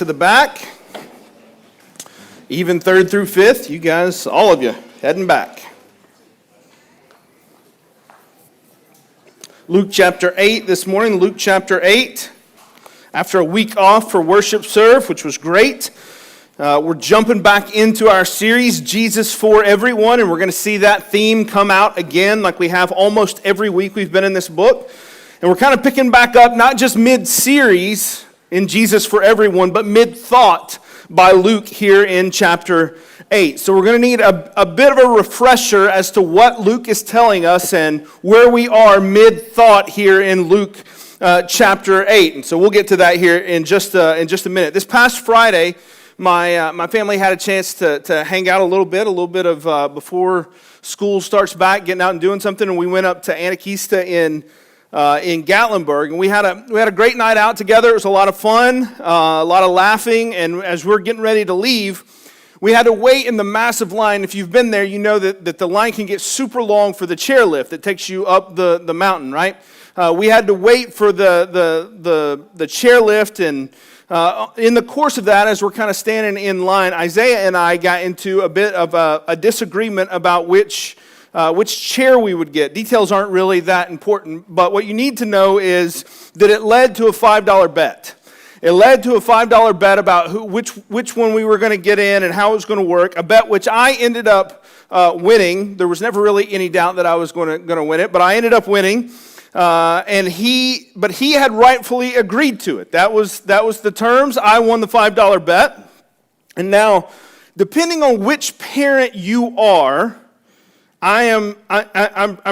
To the back, even third through fifth, you guys, all of you, heading back. Luke chapter 8 this morning, Luke chapter 8. After a week off for worship serve, which was great, we're jumping back into our series, Jesus for Everyone, and we're going to see that theme come out again like we have almost every week we've been in this book. And we're kind of picking back up, not just mid-series in Jesus for Everyone, but mid-thought by Luke here in chapter 8. So we're going to need a bit of a refresher as to what Luke is telling us and where we are mid-thought here in Luke chapter 8. And so we'll get to that here in just a minute. This past Friday, my family had a chance to hang out a little bit of before school starts back, getting out and doing something, and we went up to Anakista in Gatlinburg, and we had a great night out together. It was a lot of fun, a lot of laughing, and as we're getting ready to leave, we had to wait in the massive line. If you've been there, you know that the line can get super long for the chairlift that takes you up the mountain, right? We had to wait for the chairlift, and in the course of that, as we're kind of standing in line, Isaiah and I got into a bit of a disagreement about which chair we would get. Details aren't really that important, but what you need to know is that it led to a $5 bet. It led to a $5 bet about which one we were going to get in and how it was going to work, a bet which I ended up winning. There was never really any doubt that I was going to win it, but I ended up winning. But he had rightfully agreed to it. That was the terms. I won the $5 bet. And now, depending on which parent you are, I'm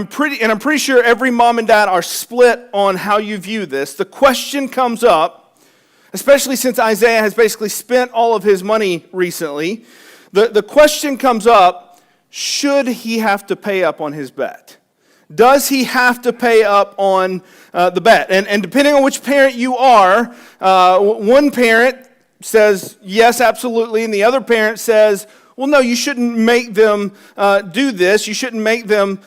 pretty sure every mom and dad are split on how you view this. The question comes up, especially since Isaiah has basically spent all of his money recently. The question comes up, should he have to pay up on his bet? Does he have to pay up on the bet? And depending on which parent you are, one parent says, yes, absolutely, and the other parent says, well, no, you shouldn't make them do this. You shouldn't make them.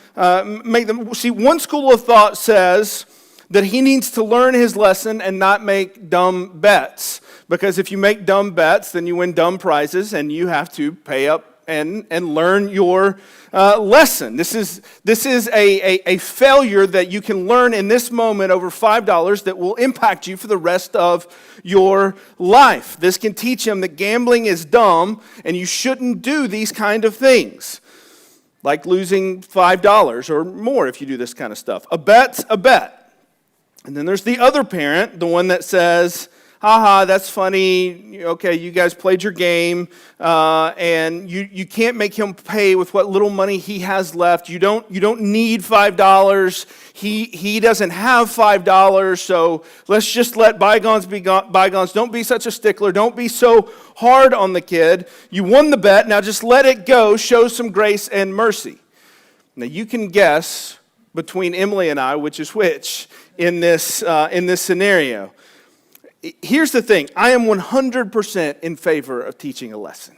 See, one school of thought says that he needs to learn his lesson and not make dumb bets. Because if you make dumb bets, then you win dumb prizes, and you have to pay up and learn your lesson. This is a failure that you can learn in this moment over $5 that will impact you for the rest of your life. This can teach him that gambling is dumb and you shouldn't do these kind of things, like losing $5 or more if you do this kind of stuff. A bet's a bet. And then there's the other parent, the one that says, haha, that's funny, okay, you guys played your game, and you can't make him pay with what little money he has left. You don't need $5. He doesn't have $5, so let's just let bygones be bygones. Don't be such a stickler. Don't be so hard on the kid. You won the bet, now just let it go. Show some grace and mercy. Now you can guess between Emily and I which is which in this scenario. Here's the thing. I am 100% in favor of teaching a lesson.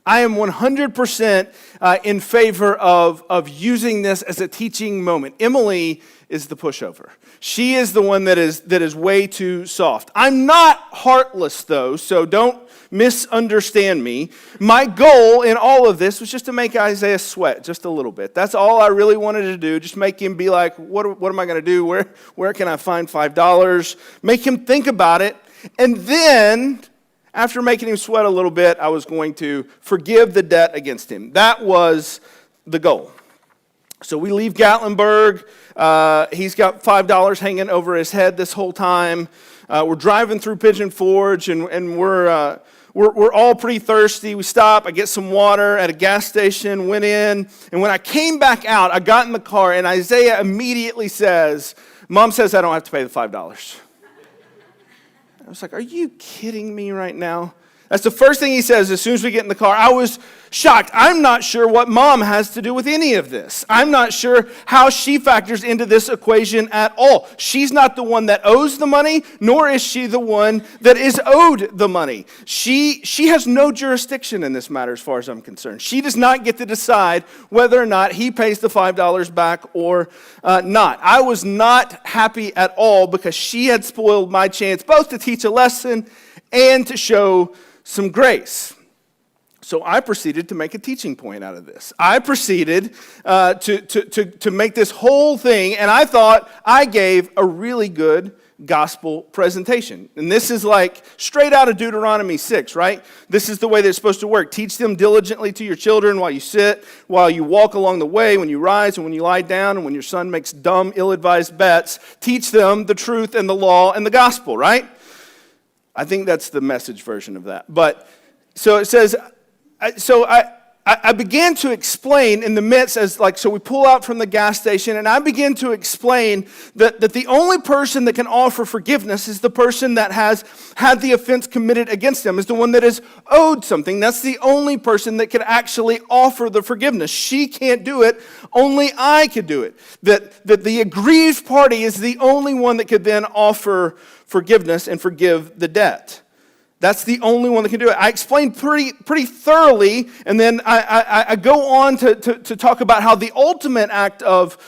I am 100% in favor of using this as a teaching moment. Emily is the pushover. She is the one that is way too soft. I'm not heartless, though, so don't misunderstand me. My goal in all of this was just to make Isaiah sweat just a little bit. That's all I really wanted to do, just make him be like, what am I going to do? Where can I find $5? Make him think about it. And then, after making him sweat a little bit, I was going to forgive the debt against him. That was the goal. So we leave Gatlinburg. He's got $5 hanging over his head this whole time. We're driving through Pigeon Forge, and we're all pretty thirsty. We stop. I get some water at a gas station, went in. And when I came back out, I got in the car, and Isaiah immediately says, Mom says I don't have to pay the $5. I was like, are you kidding me right now? That's the first thing he says as soon as we get in the car. I was shocked. I'm not sure what Mom has to do with any of this. I'm not sure how she factors into this equation at all. She's not the one that owes the money, nor is she the one that is owed the money. She has no jurisdiction in this matter as far as I'm concerned. She does not get to decide whether or not he pays the $5 back or not. I was not happy at all because she had spoiled my chance both to teach a lesson and to show some grace. So I proceeded to make a teaching point out of this. I proceeded to make this whole thing, and I thought I gave a really good gospel presentation. And this is like straight out of Deuteronomy 6, right? This is the way they're supposed to work. Teach them diligently to your children while you sit, while you walk along the way, when you rise and when you lie down, and when your son makes dumb, ill-advised bets. Teach them the truth and the law and the gospel, right? I think that's the Message version of that. But so it says, I began to explain in the midst so we pull out from the gas station, and I begin to explain that the only person that can offer forgiveness is the person that has had the offense committed against them, is the one that is owed something. That's the only person that can actually offer the forgiveness. She can't do it. Only I could do it. That the aggrieved party is the only one that could then offer forgiveness and forgive the debt. That's the only one that can do it. I explained pretty thoroughly, and then I go on to talk about how the ultimate act of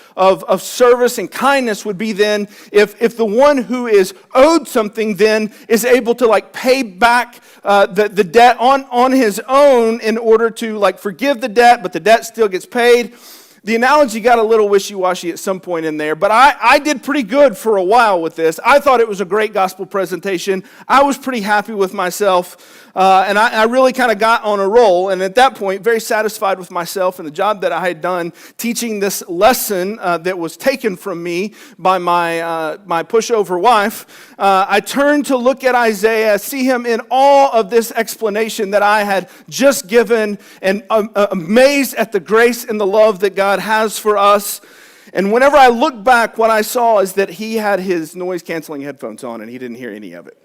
service and kindness would be then if the one who is owed something then is able to pay back the debt on his own in order to forgive the debt, but the debt still gets paid. The analogy got a little wishy-washy at some point in there, but I did pretty good for a while with this. I thought it was a great gospel presentation. I was pretty happy with myself, and I really kind of got on a roll, and at that point, very satisfied with myself and the job that I had done teaching this lesson that was taken from me by my pushover wife. I turned to look at Isaiah, see him in awe of this explanation that I had just given, and amazed at the grace and the love that God has for us. And whenever I look back, what I saw is that he had his noise-canceling headphones on, and he didn't hear any of it.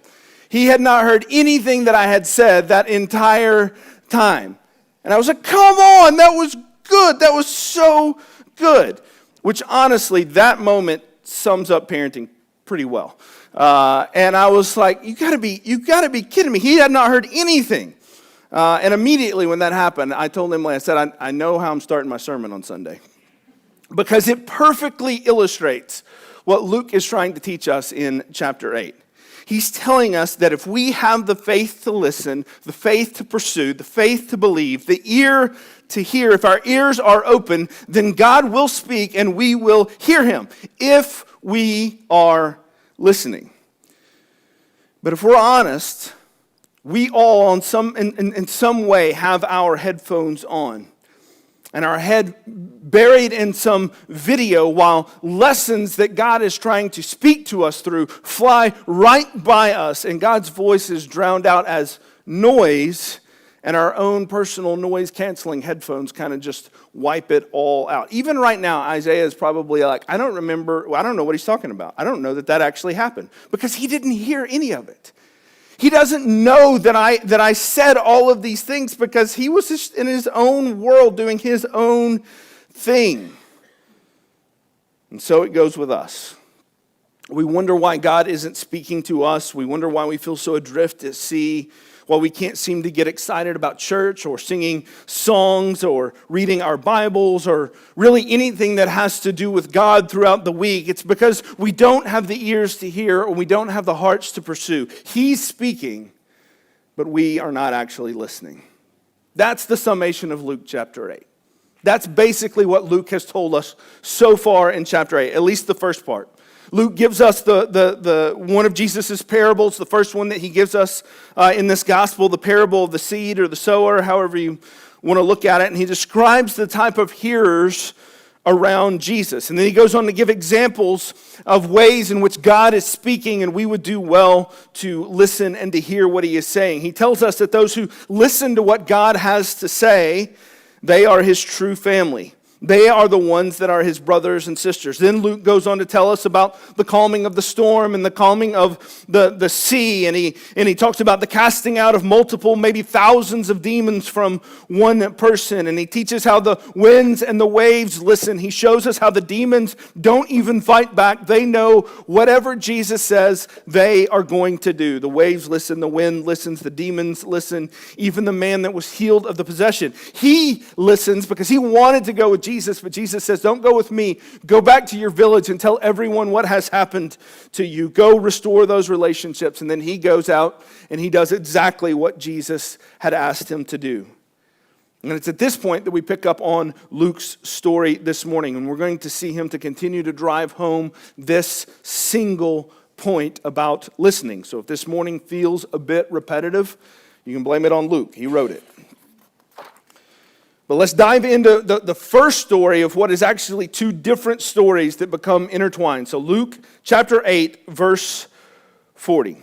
He had not heard anything that I had said that entire time. And I was like, come on, that was good. That was so good. Which honestly, that moment sums up parenting pretty well. And I was like, you gotta be kidding me. He had not heard anything. And immediately when that happened, I told Emily, I said, I know how I'm starting my sermon on Sunday. Because it perfectly illustrates what Luke is trying to teach us in chapter 8. He's telling us that if we have the faith to listen, the faith to pursue, the faith to believe, the ear to hear, if our ears are open, then God will speak and we will hear him if we are listening. But if we're honest, we all in some way have our headphones on and our head buried in some video while lessons that God is trying to speak to us through fly right by us, and God's voice is drowned out as noise, and our own personal noise-canceling headphones kind of just wipe it all out. Even right now, Isaiah is probably like, I don't know what he's talking about. I don't know that actually happened, because he didn't hear any of it. He doesn't know that I said all of these things because he was just in his own world doing his own thing. And so it goes with us. We wonder why God isn't speaking to us. We wonder why we feel so adrift at sea, why we can't seem to get excited about church or singing songs or reading our Bibles or really anything that has to do with God throughout the week. It's because we don't have the ears to hear or we don't have the hearts to pursue. He's speaking, but we are not actually listening. That's the summation of Luke chapter 8. That's basically what Luke has told us so far in chapter 8, at least the first part. Luke gives us the one of Jesus' parables, the first one that he gives us in this gospel, the parable of the seed or the sower, however you want to look at it. And he describes the type of hearers around Jesus. And then he goes on to give examples of ways in which God is speaking, and we would do well to listen and to hear what he is saying. He tells us that those who listen to what God has to say, they are his true family. They are the ones that are his brothers and sisters. Then Luke goes on to tell us about the calming of the storm and the calming of the sea. And he talks about the casting out of multiple, maybe thousands of demons from one person. And he teaches how the winds and the waves listen. He shows us how the demons don't even fight back. They know whatever Jesus says, they are going to do. The waves listen, the wind listens, the demons listen. Even the man that was healed of the possession, he listens because he wanted to go with Jesus. Jesus, but Jesus says, don't go with me. Go back to your village and tell everyone what has happened to you. Go restore those relationships. And then he goes out and he does exactly what Jesus had asked him to do. And it's at this point that we pick up on Luke's story this morning, and we're going to see him to continue to drive home this single point about listening. So if this morning feels a bit repetitive, you can blame it on Luke. He wrote it. But let's dive into the first story of what is actually two different stories that become intertwined. So Luke chapter 8, verse 40.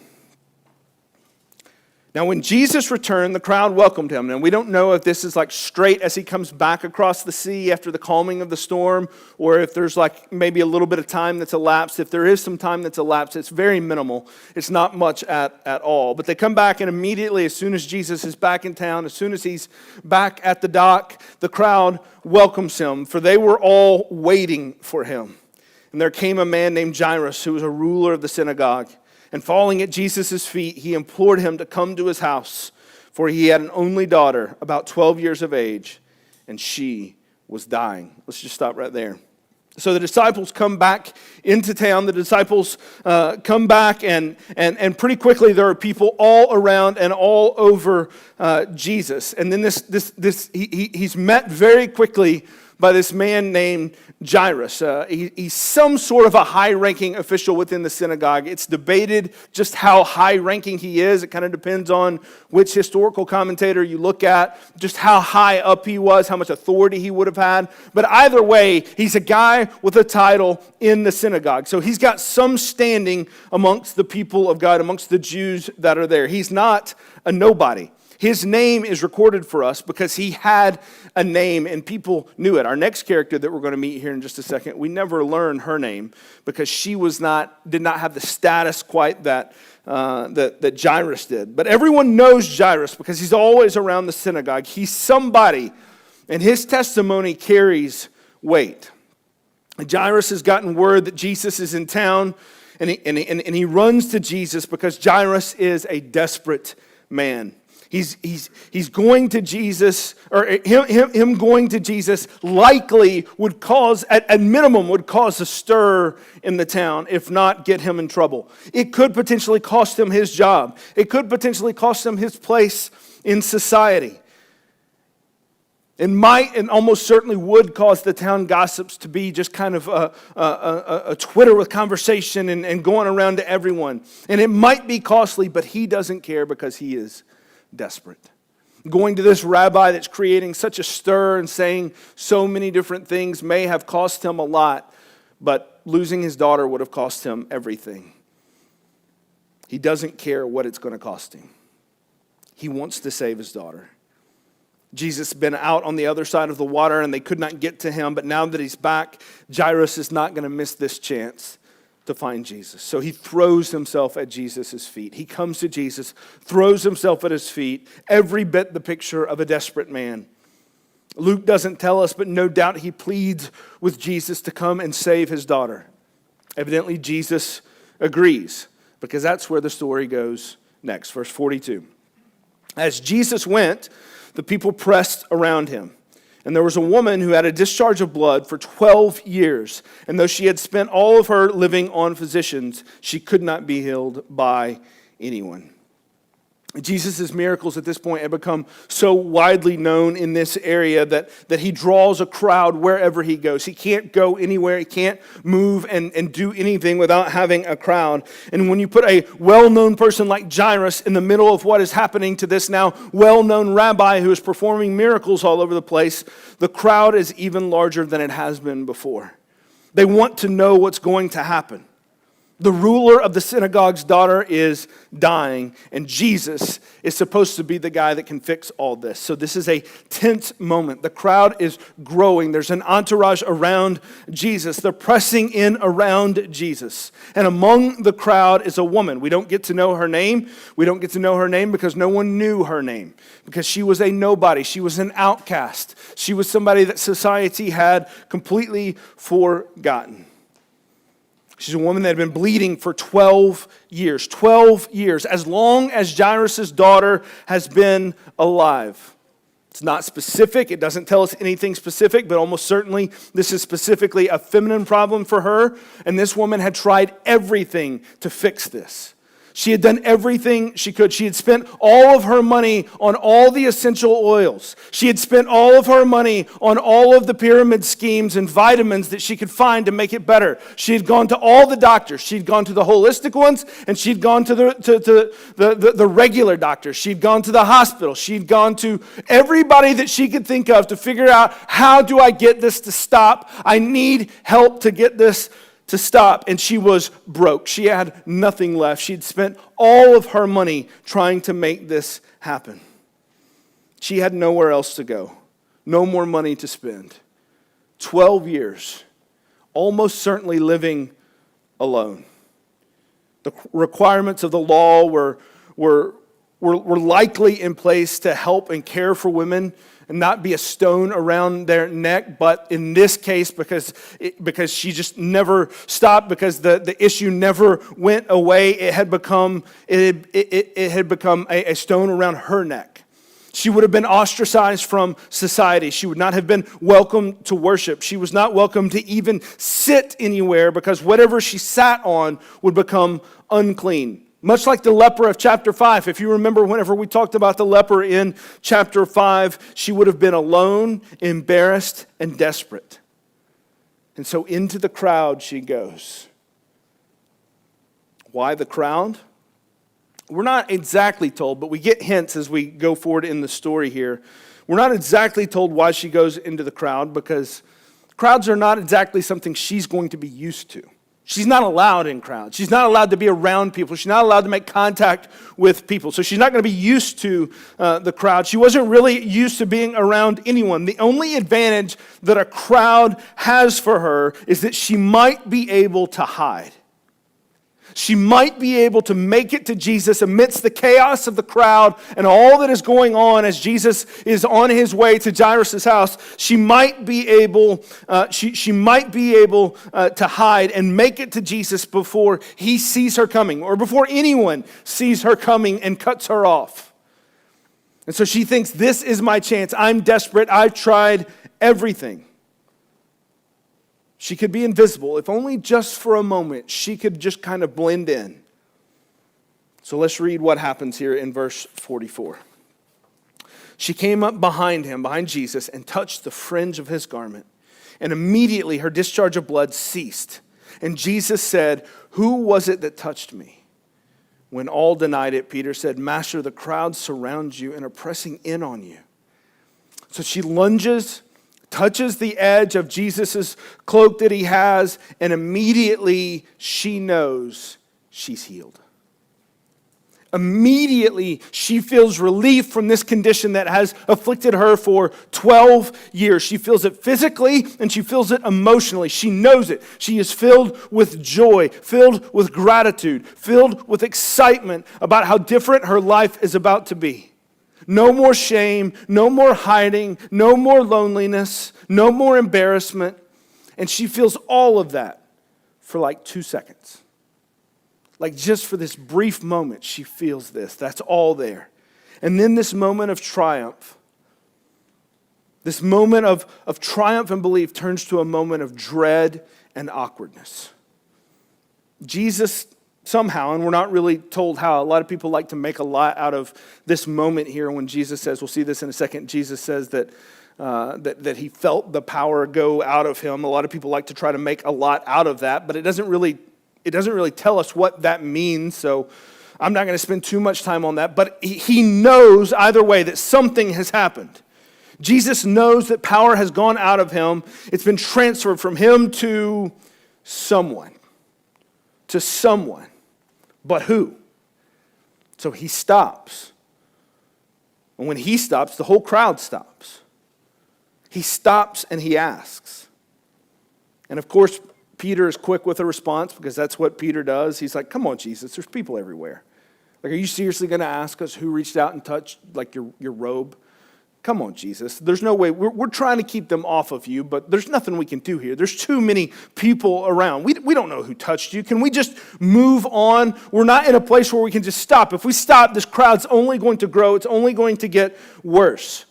Now, when Jesus returned, the crowd welcomed him. And we don't know if this is like straight as he comes back across the sea after the calming of the storm, or if there's like maybe a little bit of time that's elapsed. If there is some time that's elapsed, it's very minimal. It's not much at all. But they come back, and immediately, as soon as Jesus is back in town, as soon as he's back at the dock, the crowd welcomes him, for they were all waiting for him. And there came a man named Jairus, who was a ruler of the synagogue. And falling at Jesus' feet, he implored him to come to his house, for he had an only daughter, about 12 years of age, and she was dying. Let's just stop right there. So the disciples come back into town. The disciples come back, and pretty quickly there are people all around and all over Jesus. And then he's met very quickly by this man named Jairus. He's some sort of a high-ranking official within the synagogue. It's debated just how high-ranking he is. It kind of depends on which historical commentator you look at, just how high up he was, how much authority he would have had. But either way, he's a guy with a title in the synagogue. So he's got some standing amongst the people of God, amongst the Jews that are there. He's not a nobody. His name is recorded for us because he had a name and people knew it. Our next character that we're going to meet here in just a second, we never learn her name because she did not have the status quite that Jairus did. But everyone knows Jairus because he's always around the synagogue. He's somebody, and his testimony carries weight. Jairus has gotten word that Jesus is in town, and he runs to Jesus because Jairus is a desperate man. He's going to Jesus, or him going to Jesus likely would cause, at minimum, would cause a stir in the town, if not get him in trouble. It could potentially cost him his job. It could potentially cost him his place in society. It might and almost certainly would cause the town gossips to be just kind of a Twitter with conversation and going around to everyone. And it might be costly, but he doesn't care because he is desperate. Going to this rabbi that's creating such a stir and saying so many different things may have cost him a lot, but losing his daughter would have cost him everything. He doesn't care what it's going to cost him. He wants to save his daughter. Jesus has been out on the other side of the water and they could not get to him, but now that he's back, Jairus is not going to miss this chance to find Jesus. So he throws himself at Jesus' feet. He comes to Jesus, throws himself at his feet, every bit the picture of a desperate man. Luke doesn't tell us, but no doubt he pleads with Jesus to come and save his daughter. Evidently, Jesus agrees, because that's where the story goes next. Verse 42. As Jesus went, the people pressed around him. And there was a woman who had a discharge of blood for 12 years. And though she had spent all of her living on physicians, she could not be healed by anyone. Jesus' miracles at this point have become so widely known in this area that he draws a crowd wherever he goes. He can't go anywhere. He can't move and do anything without having a crowd. And when you put a well-known person like Jairus in the middle of what is happening to this now well-known rabbi who is performing miracles all over the place, the crowd is even larger than it has been before. They want to know what's going to happen. The ruler of the synagogue's daughter is dying, and Jesus is supposed to be the guy that can fix all this. So this is a tense moment. The crowd is growing. There's an entourage around Jesus. They're pressing in around Jesus. And among the crowd is a woman. We don't get to know her name. We don't get to know her name because no one knew her name, because she was a nobody. She was an outcast. She was somebody that society had completely forgotten. She's a woman that had been bleeding for 12 years. 12 years, as long as Jairus' daughter has been alive. It's not specific. It doesn't tell us anything specific, but almost certainly this is specifically a feminine problem for her. And this woman had tried everything to fix this. She had done everything she could. She had spent all of her money on all the essential oils. She had spent all of her money on all of the pyramid schemes and vitamins that she could find to make it better. She had gone to all the doctors. She'd gone to the holistic ones, and she'd gone to the regular doctors. She'd gone to the hospital. She'd gone to everybody that she could think of to figure out, how do I get this to stop? I need help to get this to stop. And she was broke. She had nothing left. She'd spent all of her money trying to make this happen. She had nowhere else to go. No more money to spend. 12 years, almost certainly living alone. The requirements of the law were likely in place to help and care for women and not be a stone around their neck. But in this case, because she just never stopped, because the issue never went away, it had become a stone around her neck. She would have been ostracized from society. She would not have been welcome to worship. She was not welcome to even sit anywhere, because whatever she sat on would become unclean. Much like the leper of chapter 5. If you remember, whenever we talked about the leper in chapter 5, she would have been alone, embarrassed, and desperate. And so into the crowd she goes. Why the crowd? We're not exactly told, but we get hints as we go forward in the story here. We're not exactly told why she goes into the crowd, because crowds are not exactly something she's going to be used to. She's not allowed in crowds. She's not allowed to be around people. She's not allowed to make contact with people. So she's not going to be used to the crowd. She wasn't really used to being around anyone. The only advantage that a crowd has for her is that she might be able to hide. She might be able to make it to Jesus amidst the chaos of the crowd and all that is going on as Jesus is on his way to Jairus' house. She might be able to hide and make it to Jesus before he sees her coming, or before anyone sees her coming and cuts her off. And so she thinks, this is my chance. I'm desperate. I've tried everything. She could be invisible. If only just for a moment, she could just kind of blend in. So let's read what happens here in verse 44. She came up behind him, behind Jesus, and touched the fringe of his garment. And immediately her discharge of blood ceased. And Jesus said, "Who was it that touched me?" When all denied it, Peter said, "Master, the crowd surrounds you and are pressing in on you." So she lunges, touches the edge of Jesus' cloak that he has, and immediately she knows she's healed. Immediately she feels relief from this condition that has afflicted her for 12 years. She feels it physically and she feels it emotionally. She knows it. She is filled with joy, filled with gratitude, filled with excitement about how different her life is about to be. No more shame, no more hiding, no more loneliness, no more embarrassment. And she feels all of that for like 2 seconds. Like just for this brief moment, she feels this. That's all there. And then this moment of triumph, this moment of triumph and belief turns to a moment of dread and awkwardness. Jesus somehow, and we're not really told how, a lot of people like to make a lot out of this moment here when Jesus says, we'll see this in a second, Jesus says that he felt the power go out of him. A lot of people like to try to make a lot out of that, but it doesn't really tell us what that means, so I'm not going to spend too much time on that. But he knows either way that something has happened. Jesus knows that power has gone out of him. It's been transferred from him to someone. To someone. But who? So he stops. And when he stops, the whole crowd stops. He stops and he asks. And of course, Peter is quick with a response, because that's what Peter does. He's like, "Come on, Jesus, there's people everywhere. Like, are you seriously going to ask us who reached out and touched like your robe? Come on, Jesus. There's no way. We're trying to keep them off of you, but there's nothing we can do here. There's too many people around. We don't know who touched you. Can we just move on? We're not in a place where we can just stop. If we stop, this crowd's only going to grow. It's only going to get worse."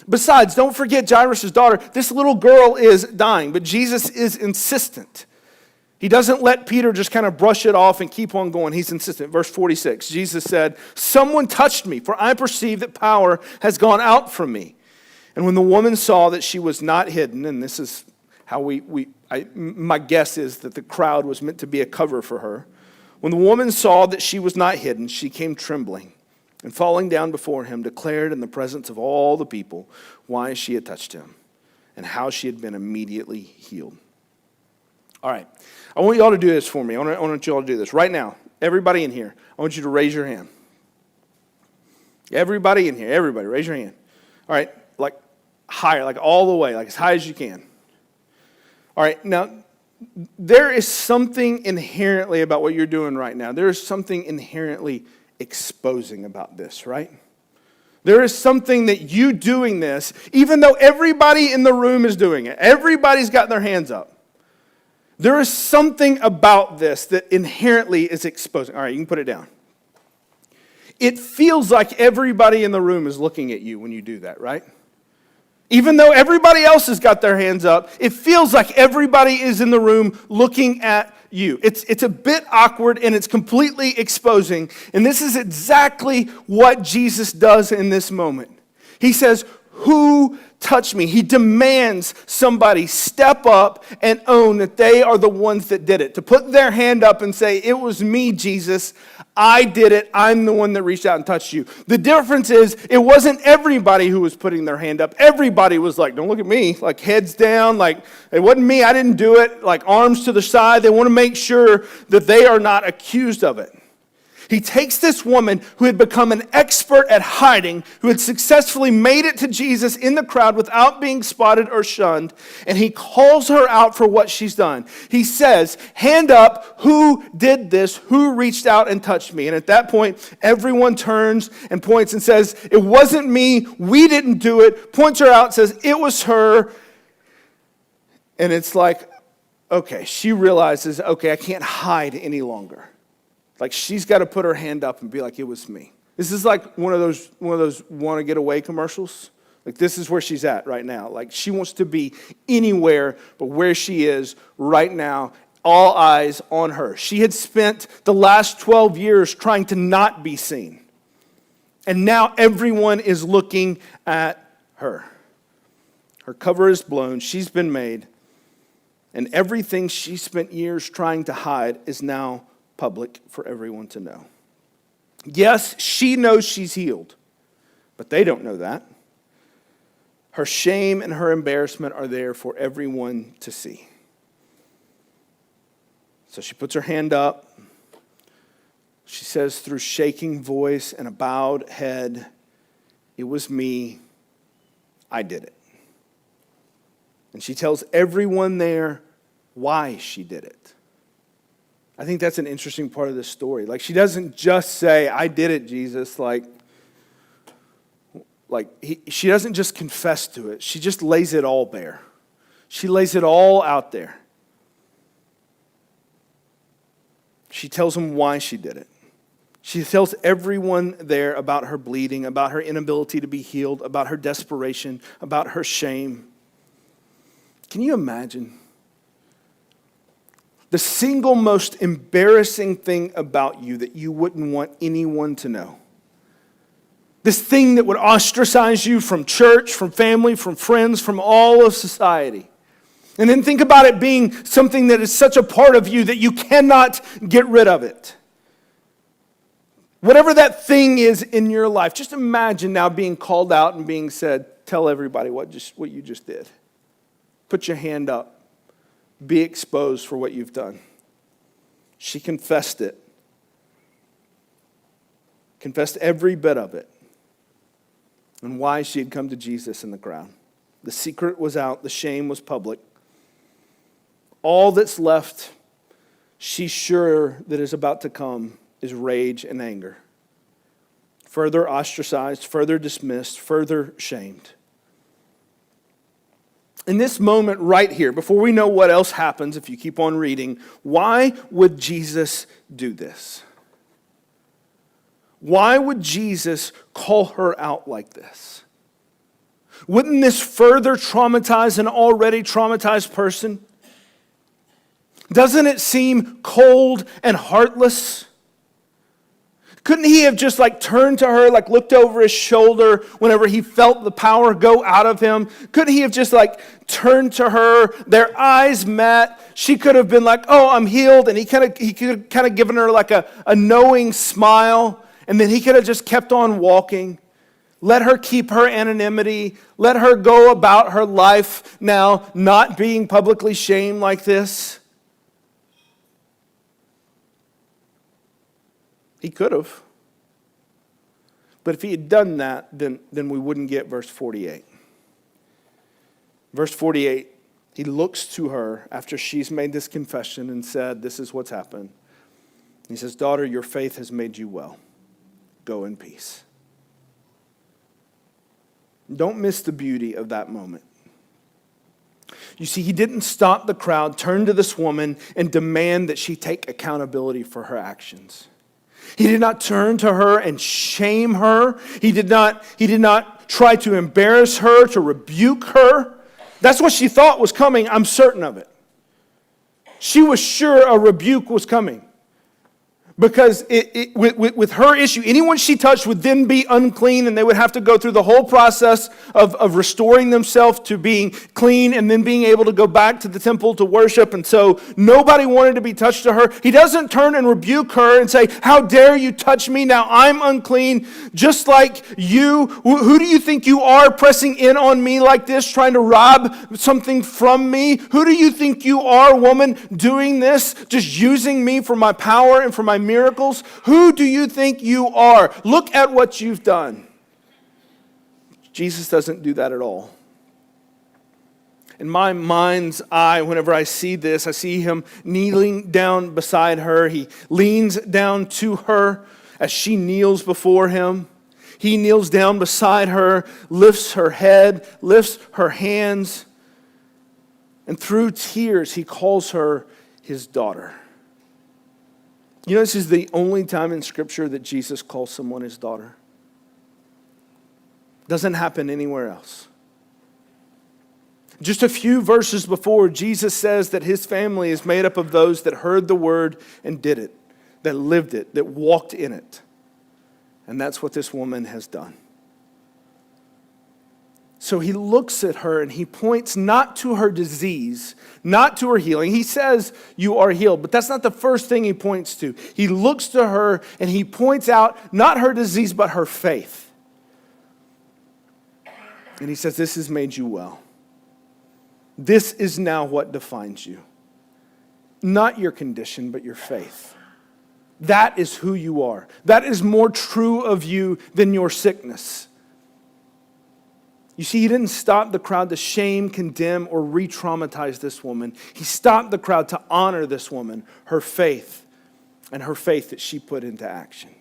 Besides, don't forget Jairus' daughter. This little girl is dying, but Jesus is insistent. He doesn't let Peter just kind of brush it off and keep on going. He's insistent. Verse 46, Jesus said, "Someone touched me, for I perceive that power has gone out from me." And when the woman saw that she was not hidden, and this is how my guess is that the crowd was meant to be a cover for her. When the woman saw that she was not hidden, she came trembling, and falling down before him, declared in the presence of all the people why she had touched him, and how she had been immediately healed. All right, I want you all to do this for me. I want you all to do this right now. Everybody in here, I want you to raise your hand. Everybody in here, everybody, raise your hand. All right, like higher, like all the way, like as high as you can. All right, now, there is something inherently about what you're doing right now. There is something inherently exposing about this, right? There is something that you doing this, even though everybody in the room is doing it, everybody's got their hands up. There is something about this that inherently is exposing. All right, you can put it down. It feels like everybody in the room is looking at you when you do that, right? Even though everybody else has got their hands up, it feels like everybody is in the room looking at you. It's a bit awkward and it's completely exposing. And this is exactly what Jesus does in this moment. He says, "Who touched me?" He demands somebody step up and own that they are the ones that did it. To put their hand up and say, "It was me, Jesus. I did it. I'm the one that reached out and touched you." The difference is, it wasn't everybody who was putting their hand up. Everybody was like, "Don't look at me," like heads down, like it wasn't me, I didn't do it, like arms to the side. They want to make sure that they are not accused of it. He takes this woman who had become an expert at hiding, who had successfully made it to Jesus in the crowd without being spotted or shunned, and he calls her out for what she's done. He says, "Hand up, who did this? Who reached out and touched me?" And at that point, everyone turns and points and says, "It wasn't me, we didn't do it." Points her out, says, "It was her." And it's like, okay, she realizes, okay, I can't hide any longer. Like, she's got to put her hand up and be like, "It was me." This is like one of those want to get away commercials. Like, this is where she's at right now. Like, she wants to be anywhere but where she is right now. All eyes on her. She had spent the last 12 years trying to not be seen. And now everyone is looking at her. Her cover is blown. She's been made. And everything she spent years trying to hide is now public for everyone to know. Yes, she knows she's healed, but they don't know that. Her shame and her embarrassment are there for everyone to see. So she puts her hand up. She says through shaking voice and a bowed head, "It was me. I did it." And she tells everyone there why she did it. I think that's an interesting part of this story. Like, she doesn't just say, "I did it, Jesus." She doesn't just confess to it. She just lays it all bare. She lays it all out there. She tells them why she did it. She tells everyone there about her bleeding, about her inability to be healed, about her desperation, about her shame. Can you imagine? The single most embarrassing thing about you that you wouldn't want anyone to know. This thing that would ostracize you from church, from family, from friends, from all of society. And then think about it being something that is such a part of you that you cannot get rid of it. Whatever that thing is in your life, just imagine now being called out and being said, "Tell everybody what you just did. Put your hand up. Be exposed for what you've done." She confessed it. Confessed every bit of it. And why she had come to Jesus in the crowd. The secret was out. The shame was public. All that's left, she's sure that is about to come, is rage and anger. Further ostracized, further dismissed, further shamed. In this moment right here, before we know what else happens if you keep on reading, why would Jesus do this? Why would Jesus call her out like this? Wouldn't this further traumatize an already traumatized person? Doesn't it seem cold and heartless? Couldn't he have just turned to her, looked over his shoulder whenever he felt the power go out of him? Couldn't he have just turned to her? Their eyes met. She could have been like, "Oh, I'm healed," and he could have kind of given her a knowing smile, and then he could have just kept on walking. Let her keep her anonymity. Let her go about her life now, not being publicly shamed like this. He could have. But if he had done that, then we wouldn't get verse 48. Verse 48, he looks to her after she's made this confession and said, "This is what's happened." He says, "Daughter, your faith has made you well. Go in peace." Don't miss the beauty of that moment. You see, he didn't stop the crowd, turn to this woman, and demand that she take accountability for her actions. He did not turn to her and shame her. He did not try to embarrass her, to rebuke her. That's what she thought was coming. I'm certain of it. She was sure a rebuke was coming. Because with her issue, anyone she touched would then be unclean, and they would have to go through the whole process of restoring themselves to being clean and then being able to go back to the temple to worship. And so nobody wanted to be touched to her. He doesn't turn and rebuke her and say, "How dare you touch me? Now I'm unclean, just like you. Who do you think you are, pressing in on me like this, trying to rob something from me? Who do you think you are, woman, doing this, just using me for my power and for my miracles? Who do you think you are? Look at what you've done." Jesus doesn't do that at all. In my mind's eye, whenever I see this, I see him kneeling down beside her. He leans down to her as she kneels before him. He kneels down beside her, lifts her head, lifts her hands, and through tears, he calls her his daughter. You know, this is the only time in Scripture that Jesus calls someone his daughter. Doesn't happen anywhere else. Just a few verses before, Jesus says that his family is made up of those that heard the word and did it, that lived it, that walked in it. And that's what this woman has done. So he looks at her and he points not to her disease, not to her healing. He says, "You are healed," but that's not the first thing he points to. He looks to her and he points out not her disease, but her faith. And he says, "This has made you well. This is now what defines you. Not your condition, but your faith. That is who you are. That is more true of you than your sickness." You see, he didn't stop the crowd to shame, condemn, or re-traumatize this woman. He stopped the crowd to honor this woman, her faith, and her faith that she put into action.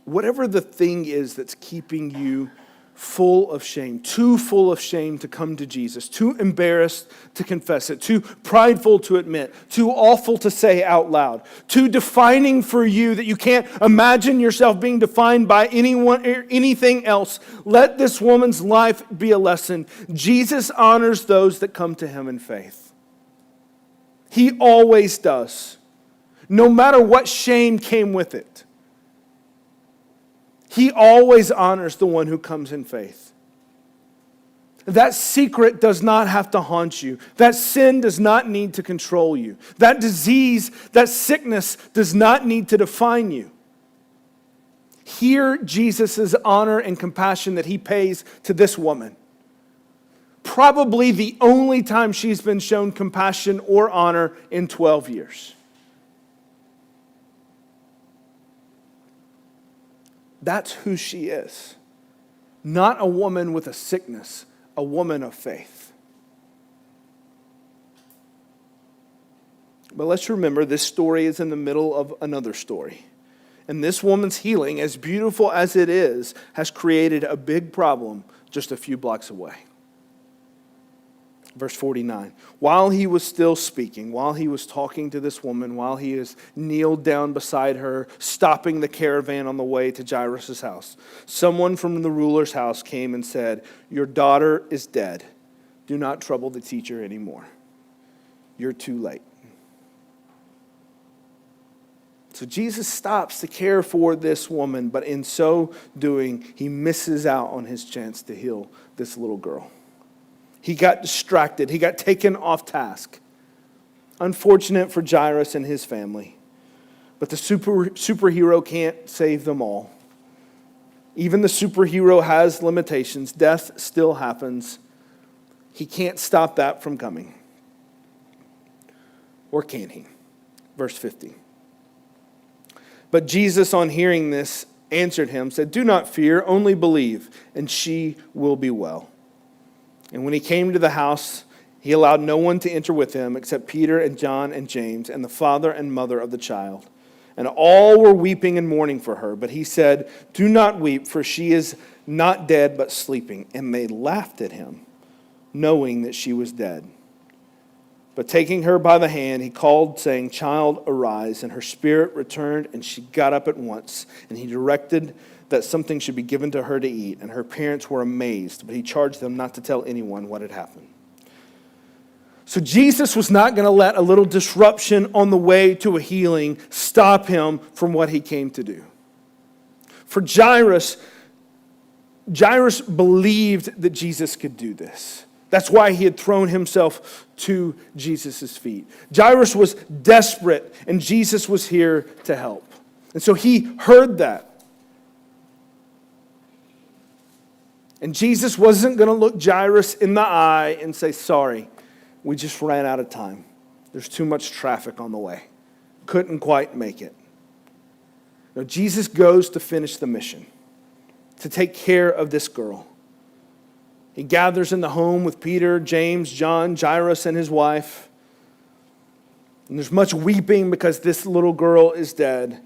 Whatever the thing is that's keeping you full of shame, too full of shame to come to Jesus, too embarrassed to confess it, too prideful to admit, too awful to say out loud, too defining for you that you can't imagine yourself being defined by anyone or anything else, let this woman's life be a lesson. Jesus honors those that come to him in faith. He always does, no matter what shame came with it. He always honors the one who comes in faith. That secret does not have to haunt you. That sin does not need to control you. That disease, that sickness does not need to define you. Hear Jesus' honor and compassion that he pays to this woman. Probably the only time she's been shown compassion or honor in 12 years. That's who she is. Not a woman with a sickness, a woman of faith. But let's remember, this story is in the middle of another story. And this woman's healing, as beautiful as it is, has created a big problem just a few blocks away. Verse 49, while he was still speaking, while he was talking to this woman, while he is kneeled down beside her, stopping the caravan on the way to Jairus' house, someone from the ruler's house came and said, "Your daughter is dead. Do not trouble the teacher anymore. You're too late." So Jesus stops to care for this woman, but in so doing, he misses out on his chance to heal this little girl. He got distracted. He got taken off task. Unfortunate for Jairus and his family. But the superhero can't save them all. Even the superhero has limitations. Death still happens. He can't stop that from coming. Or can he? Verse 50. But Jesus, on hearing this, answered him, said, "Do not fear, only believe, and she will be well." And when he came to the house, he allowed no one to enter with him except Peter and John and James and the father and mother of the child. And all were weeping and mourning for her. But he said, "Do not weep, for she is not dead but sleeping." And they laughed at him, knowing that she was dead. But taking her by the hand, he called, saying, "Child, arise." And her spirit returned, and she got up at once. And he directed that something should be given to her to eat. And her parents were amazed, but he charged them not to tell anyone what had happened. So Jesus was not going to let a little disruption on the way to a healing stop him from what he came to do. For Jairus believed that Jesus could do this. That's why he had thrown himself to Jesus' feet. Jairus was desperate, and Jesus was here to help. And so he heard that. And Jesus wasn't going to look Jairus in the eye and say, "Sorry, we just ran out of time. There's too much traffic on the way. Couldn't quite make it." No, Jesus goes to finish the mission, to take care of this girl. He gathers in the home with Peter, James, John, Jairus, and his wife. And there's much weeping because this little girl is dead.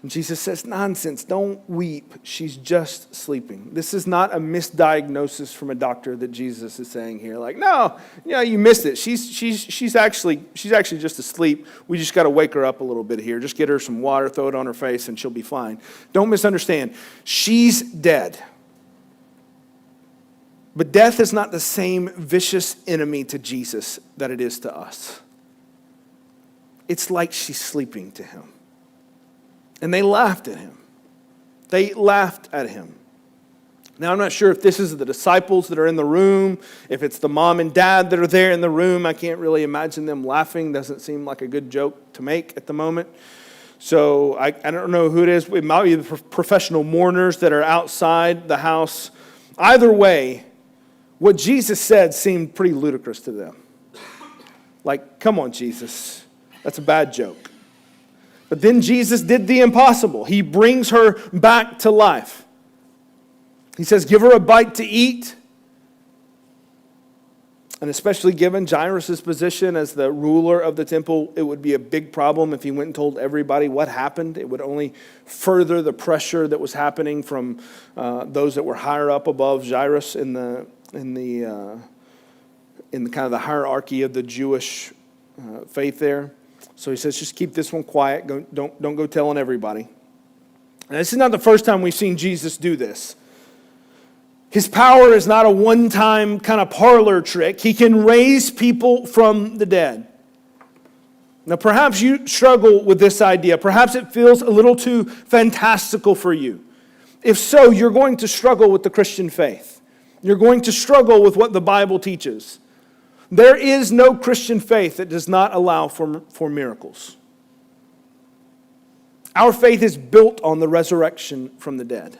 And Jesus says, "Nonsense, don't weep. She's just sleeping." This is not a misdiagnosis from a doctor that Jesus is saying here. Like, "No, yeah, you missed it. She's actually just asleep. We just got to wake her up a little bit here. Just get her some water, throw it on her face, and she'll be fine." Don't misunderstand. She's dead. But death is not the same vicious enemy to Jesus that it is to us. It's like she's sleeping to him. And they laughed at him. They laughed at him. Now, I'm not sure if this is the disciples that are in the room, if it's the mom and dad that are there in the room. I can't really imagine them laughing. Doesn't seem like a good joke to make at the moment. So I don't know who it is. It might be the professional mourners that are outside the house. Either way, what Jesus said seemed pretty ludicrous to them. Like, "Come on, Jesus. That's a bad joke." But then Jesus did the impossible. He brings her back to life. He says, "Give her a bite to eat." And especially given Jairus' position as the ruler of the temple, it would be a big problem if he went and told everybody what happened. It would only further the pressure that was happening from those that were higher up above Jairus in the kind of the hierarchy of the Jewish faith there. So he says, just keep this one quiet. Don't go telling everybody. And this is not the first time we've seen Jesus do this. His power is not a one-time kind of parlor trick. He can raise people from the dead. Now, perhaps you struggle with this idea. Perhaps it feels a little too fantastical for you. If so, you're going to struggle with the Christian faith. You're going to struggle with what the Bible teaches. There is no Christian faith that does not allow for miracles. Our faith is built on the resurrection from the dead.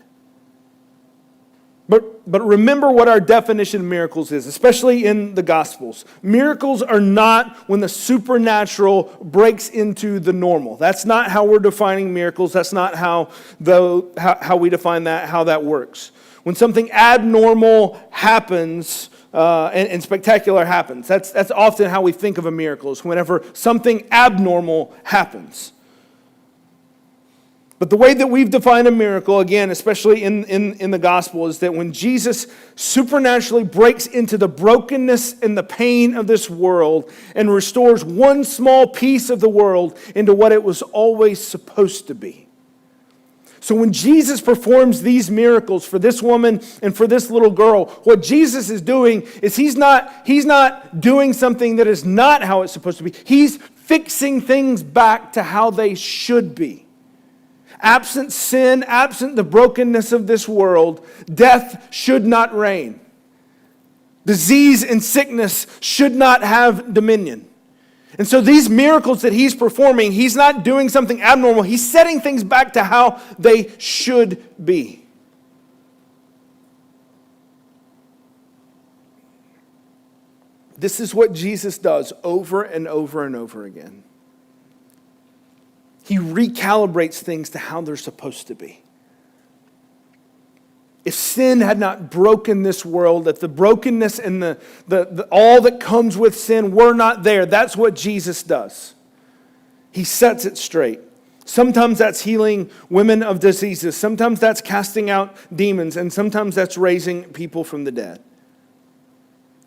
But remember what our definition of miracles is, especially in the Gospels. Miracles are not when the supernatural breaks into the normal. That's not how we're defining miracles. That's not how we define that, how that works. When something abnormal happens and spectacular happens, that's often how we think of a miracle, is whenever something abnormal happens. But the way that we've defined a miracle, again, especially in the gospel, is that when Jesus supernaturally breaks into the brokenness and the pain of this world and restores one small piece of the world into what it was always supposed to be. So when Jesus performs these miracles for this woman and for this little girl, what Jesus is doing is he's not doing something that is not how it's supposed to be. He's fixing things back to how they should be. Absent sin, absent the brokenness of this world, death should not reign. Disease and sickness should not have dominion. And so these miracles that he's performing, he's not doing something abnormal. He's setting things back to how they should be. This is what Jesus does over and over and over again. He recalibrates things to how they're supposed to be. If sin had not broken this world, if the brokenness and the all that comes with sin were not there, that's what Jesus does. He sets it straight. Sometimes that's healing women of diseases. Sometimes that's casting out demons. And sometimes that's raising people from the dead.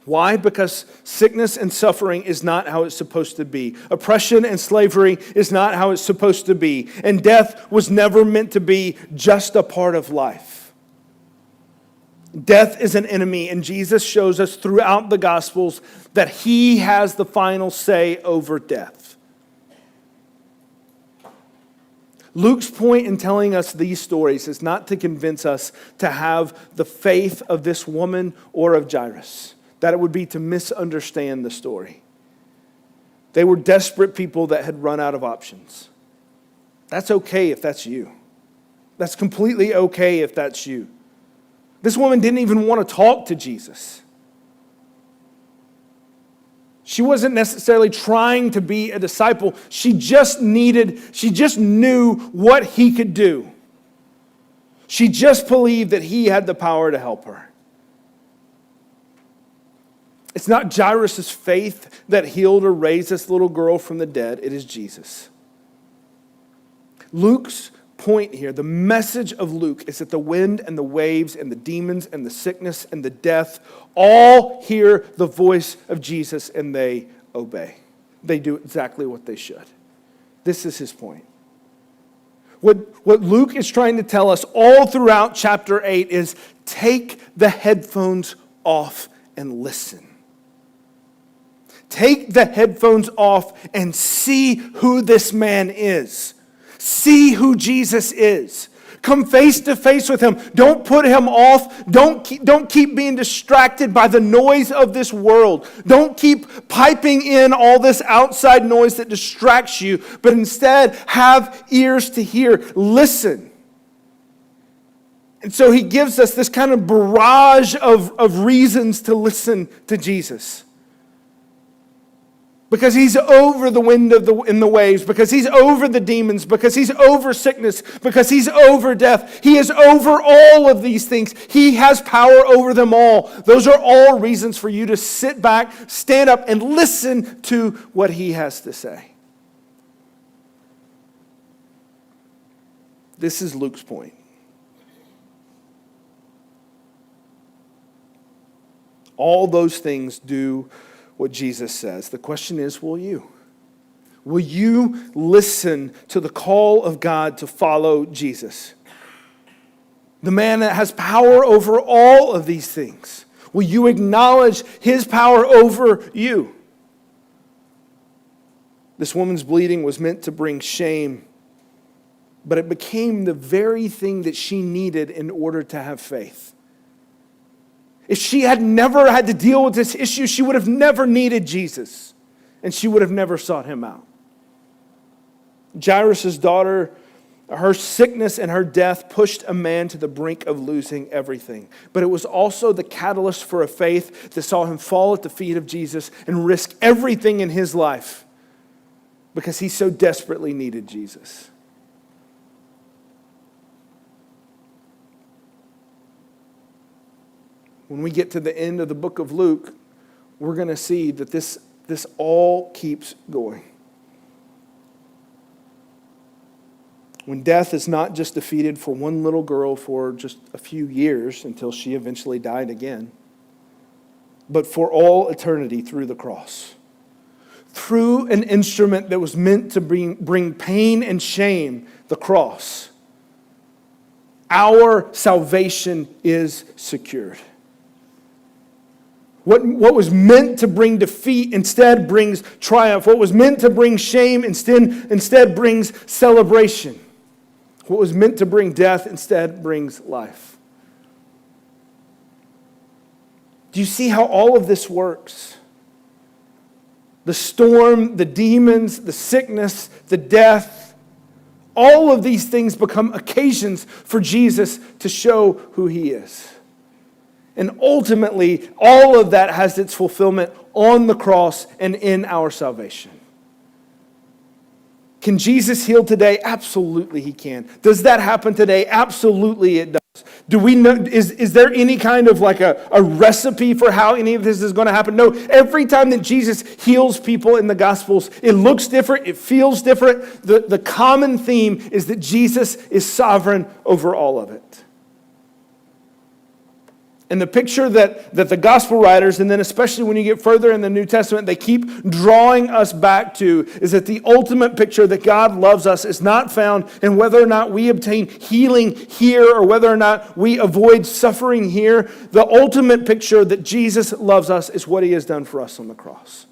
Why? Because sickness and suffering is not how it's supposed to be. Oppression and slavery is not how it's supposed to be. And death was never meant to be just a part of life. Death is an enemy, and Jesus shows us throughout the Gospels that he has the final say over death. Luke's point in telling us these stories is not to convince us to have the faith of this woman or of Jairus. That it would be to misunderstand the story. They were desperate people that had run out of options. That's okay if that's you. That's completely okay if that's you. This woman didn't even want to talk to Jesus. She wasn't necessarily trying to be a disciple. She just knew what he could do. She just believed that he had the power to help her. It's not Jairus' faith that healed or raised this little girl from the dead. It is Jesus. Luke's point here, the message of Luke, is that the wind and the waves and the demons and the sickness and the death all hear the voice of Jesus and they obey. They do exactly what they should. This is his point. What Luke is trying to tell us all throughout chapter 8 is take the headphones off and listen. Take the headphones off and see who this man is. See who Jesus is. Come face to face with him. Don't put him off. Don't keep being distracted by the noise of this world. Don't keep piping in all this outside noise that distracts you, but instead have ears to hear. Listen. And so he gives us this kind of barrage of reasons to listen to Jesus. Because he's over the wind and the waves, because he's over the demons, because he's over sickness, because he's over death. He is over all of these things. He has power over them all. Those are all reasons for you to sit back, stand up, and listen to what he has to say. This is Luke's point. All those things do what Jesus says. The question is, will you? Will you listen to the call of God to follow Jesus? The man that has power over all of these things. Will you acknowledge his power over you? This woman's bleeding was meant to bring shame, but it became the very thing that she needed in order to have faith. If she had never had to deal with this issue, she would have never needed Jesus, and she would have never sought him out. Jairus' daughter, her sickness and her death pushed a man to the brink of losing everything. But it was also the catalyst for a faith that saw him fall at the feet of Jesus and risk everything in his life because he so desperately needed Jesus. When we get to the end of the book of Luke, we're going to see that this all keeps going. when death is not just defeated for one little girl for just a few years until she eventually died again, but for all eternity through the cross. Through an instrument that was meant to bring pain and shame, the cross, our salvation is secured. What was meant to bring defeat instead brings triumph. What was meant to bring shame instead brings celebration. What was meant to bring death instead brings life. Do you see how all of this works? The storm, the demons, the sickness, the death, all of these things become occasions for Jesus to show who he is. And ultimately, all of that has its fulfillment on the cross and in our salvation. Can Jesus heal today? Absolutely he can. Does that happen today? Absolutely it does. Do we know, is there any kind of like a recipe for how any of this is going to happen? No, every time that Jesus heals people in the Gospels, it looks different, it feels different. The common theme is that Jesus is sovereign over all of it. And the picture that the gospel writers, and then especially when you get further in the New Testament, they keep drawing us back to, is that the ultimate picture that God loves us is not found in whether or not we obtain healing here or whether or not we avoid suffering here. The ultimate picture that Jesus loves us is what he has done for us on the cross.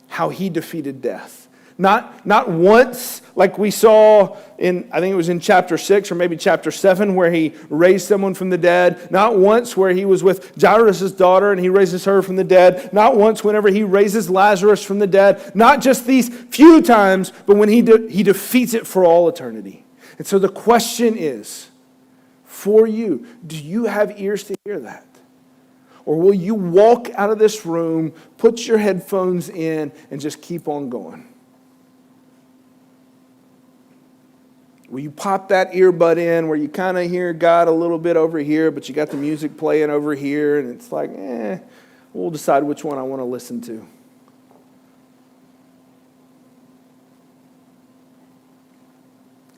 How he defeated death. Not once, like we saw in, I think it was in chapter 6 or maybe chapter 7, where he raised someone from the dead. Not once where he was with Jairus' daughter and he raises her from the dead. Not once whenever he raises Lazarus from the dead. Not just these few times, but when he defeats it for all eternity. And so the question is, for you, do you have ears to hear that? Or will you walk out of this room, put your headphones in, and just keep on going? Will you pop that earbud in where you kind of hear God a little bit over here, but you got the music playing over here, and it's like, we'll decide which one I want to listen to.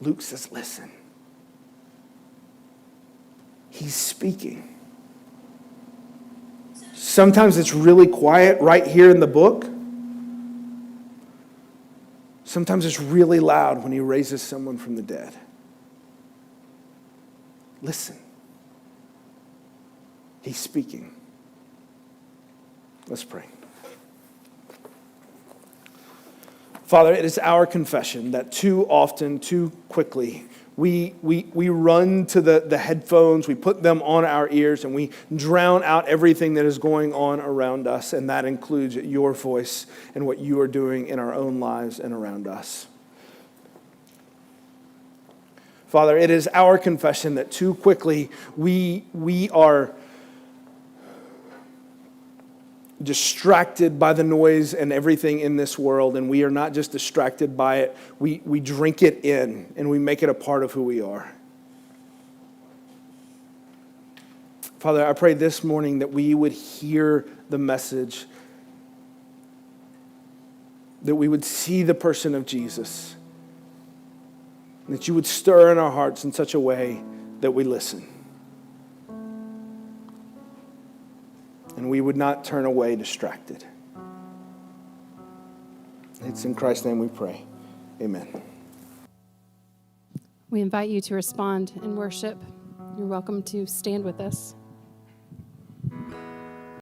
Luke says, listen. He's speaking. Sometimes it's really quiet right here in the book. Sometimes it's really loud when he raises someone from the dead. Listen. He's speaking. Let's pray. Father, it is our confession that too often, too quickly, we run to the headphones, we put them on our ears, and we drown out everything that is going on around us, and that includes your voice and what you are doing in our own lives and around us. Father, it is our confession that too quickly we are distracted by the noise and everything in this world, and we are not just distracted by it, we drink it in and we make it a part of who we are. Father, I pray this morning that we would hear the message, that we would see the person of Jesus, and that you would stir in our hearts in such a way that we listen. And we would not turn away distracted. It's in Christ's name we pray. Amen. We invite you to respond in worship. You're welcome to stand with us.